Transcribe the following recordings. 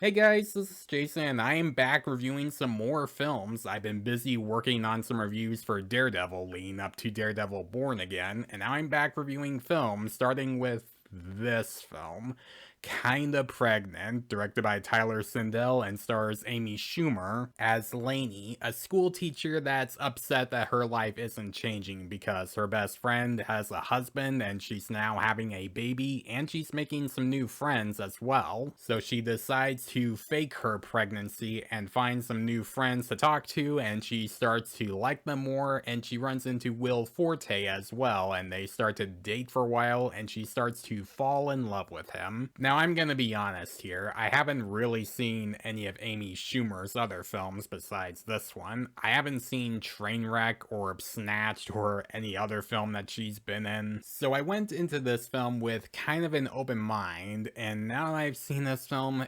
Hey guys, this is Jason, and I am back reviewing some more films. I've been busy working on some reviews for Daredevil leading up to Daredevil Born Again, and now I'm back reviewing films, starting with this film, Kinda Pregnant, directed by Tyler Sindel and stars Amy Schumer as Lainey, a school teacher that's upset that her life isn't changing because her best friend has a husband and she's now having a baby and she's making some new friends as well. So she decides to fake her pregnancy and find some new friends to talk to, and she starts to like them more, and she runs into Will Forte as well, and they start to date for a while and she starts to fall in love with him. Now I'm gonna be honest here, I haven't really seen any of Amy Schumer's other films besides this one. I haven't seen Trainwreck or Snatched or any other film that she's been in. So I went into this film with kind of an open mind, and now that I've seen this film,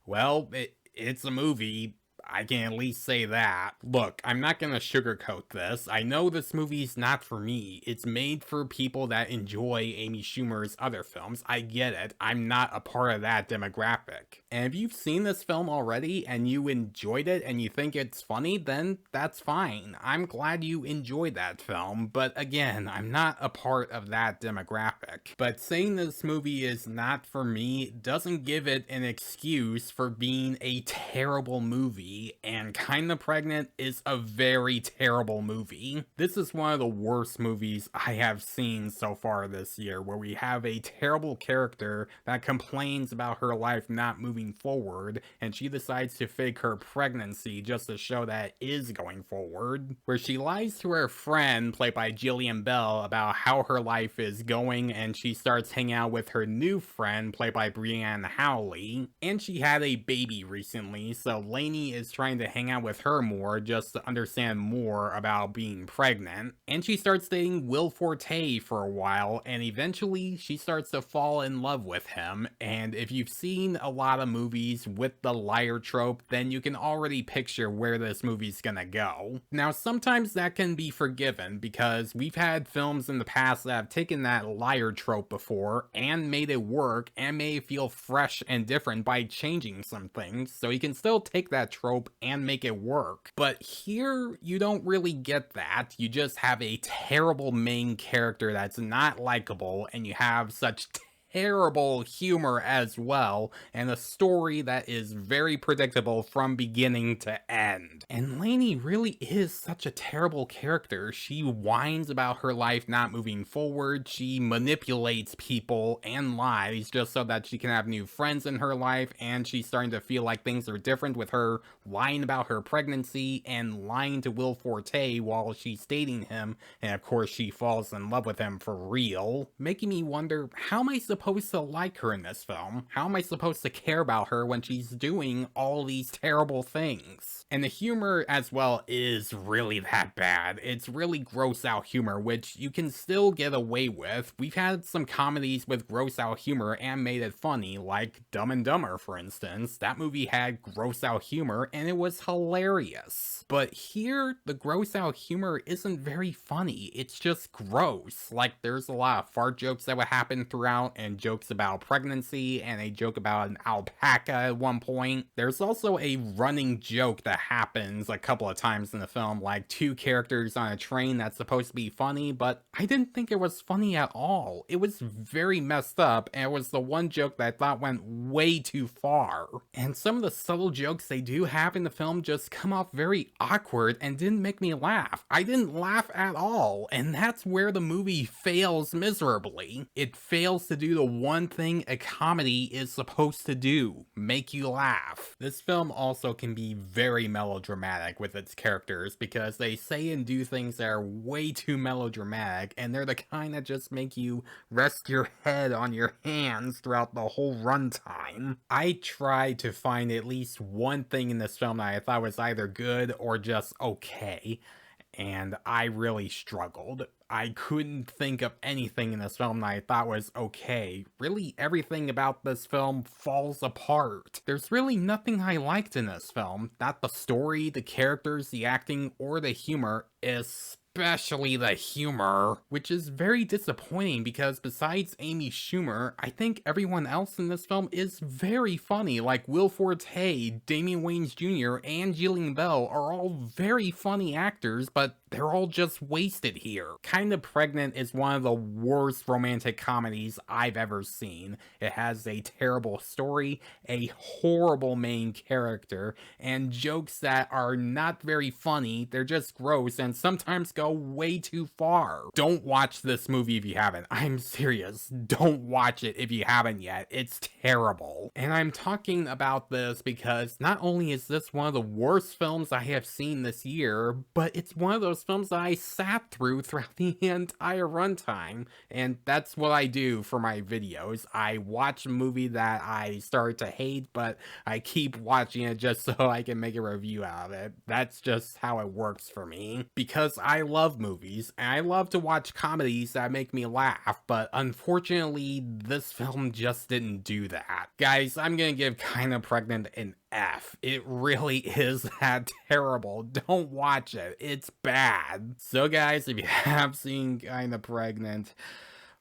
well, it's a movie. I can at least say that. Look, I'm not gonna sugarcoat this. I know this movie's not for me. It's made for people that enjoy Amy Schumer's other films. I get it. I'm not a part of that demographic. And if you've seen this film already and you enjoyed it and you think it's funny, then that's fine. I'm glad you enjoyed that film, but again, I'm not a part of that demographic. But saying this movie is not for me doesn't give it an excuse for being a terrible movie, and Kinda Pregnant is a very terrible movie. This is one of the worst movies I have seen so far this year, where we have a terrible character that complains about her life not moving forward, and she decides to fake her pregnancy just to show that it is going forward, where she lies to her friend, played by Jillian Bell, about how her life is going, and she starts hanging out with her new friend, played by Brianne Howley, and she had a baby recently, so Lainey is trying to hang out with her more just to understand more about being pregnant. And she starts dating Will Forte for a while, and eventually she starts to fall in love with him. And if you've seen a lot of movies with the liar trope, then you can already picture where this movie's gonna go. Now, sometimes that can be forgiven because we've had films in the past that have taken that liar trope before and made it work and made it feel fresh and different by changing some things, so you can still take that trope and make it work. But here, you don't really get that. You just have a terrible main character that's not likable, and you have such terrible humor as well, and a story that is very predictable from beginning to end. And Lainey really is such a terrible character. She whines about her life not moving forward, she manipulates people and lies just so that she can have new friends in her life, and she's starting to feel like things are different with her lying about her pregnancy and lying to Will Forte while she's dating him, and of course she falls in love with him for real, making me wonder, how am I supposed to like her in this film? How am I supposed to care about her when she's doing all these terrible things? And the humor as well is really that bad. It's really gross out humor, which you can still get away with. We've had some comedies with gross out humor and made it funny, like Dumb and Dumber, for instance. That movie had gross out humor and it was hilarious. But here, the gross out humor isn't very funny. It's just gross. Like, there's a lot of fart jokes that would happen throughout, and jokes about pregnancy, and a joke about an alpaca at one point. There's also a running joke that happens a couple of times in the film, like two characters on a train that's supposed to be funny, but I didn't think it was funny at all. It was very messed up, and it was the one joke that I thought went way too far. And some of the subtle jokes they do have in the film just come off very awkward and didn't make me laugh. I didn't laugh at all, and that's where the movie fails miserably. It fails to do the one thing a comedy is supposed to do: make you laugh. This film also can be very melodramatic with its characters because they say and do things that are way too melodramatic, and they're the kind that just make you rest your head on your hands throughout the whole runtime. I tried to find at least one thing in this film that I thought was either good or just okay, and I really struggled. I couldn't think of anything in this film that I thought was okay. Really, everything about this film falls apart. There's really nothing I liked in this film. Not the story, the characters, the acting, or the humor, especially especially the humor, which is very disappointing because besides Amy Schumer, I think everyone else in this film is very funny, like Will Forte, Damian Wayans Jr., and Jillian Bell are all very funny actors, but they're all just wasted here. Kinda Pregnant is one of the worst romantic comedies I've ever seen. It has a terrible story, a horrible main character, and jokes that are not very funny, they're just gross and sometimes go way too far. Don't watch this movie if you haven't. I'm serious. Don't watch it if you haven't yet. It's terrible. And I'm talking about this because not only is this one of the worst films I have seen this year, but it's one of those films that I sat throughout the entire runtime. And that's what I do for my videos. I watch a movie that I start to hate, but I keep watching it just so I can make a review out of it. That's just how it works for me. Because I love movies, and I love to watch comedies that make me laugh, but unfortunately, this film just didn't do that. Guys, I'm gonna give Kinda Pregnant an F. It really is that terrible. Don't watch it. It's bad. So guys, if you have seen Kinda Pregnant,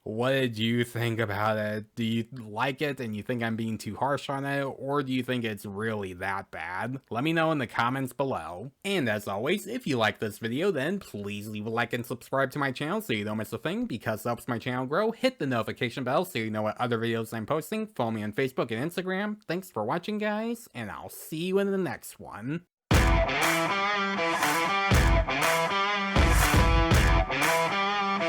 what did you think about it? Do you like it and you think I'm being too harsh on it, or do you think it's really that bad? Let me know in the comments below. And as always, if you like this video, then please leave a like and subscribe to my channel so you don't miss a thing, because it helps my channel grow. Hit the notification bell so you know what other videos I'm posting. Follow me on Facebook and Instagram. Thanks for watching, guys, and I'll see you in the next one.